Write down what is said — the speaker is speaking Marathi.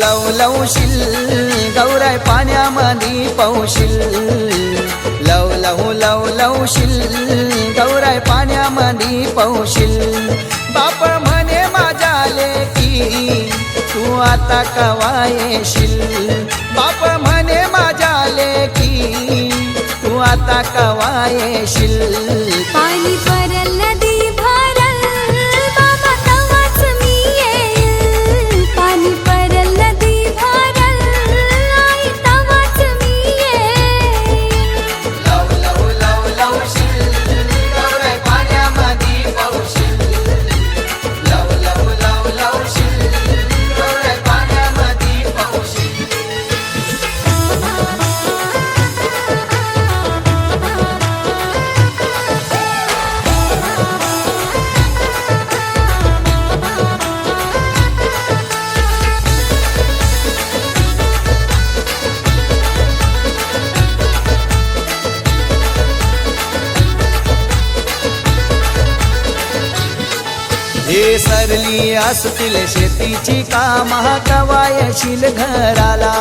लव लवशील गौराई पाण्यामध्ये पौशील लव लवशील गौराई पाण्यामध्ये पौशील बाप म्हणे माझ्या लेकी तू आता कवा येशील बाप म्हणे माझ्या लेकी तू आता कवा येशील पाणी परल नदी भरल बाबा तवाच मी येईल पाणी परल नदी भरल आई तवाच मी येईल लव लवशील गौराई पाण्यामध्ये पौशील लव लवशील गौराई पाण्यामध्ये पौशील हे सरली असतील शेतीची कामा कवा येशील घराला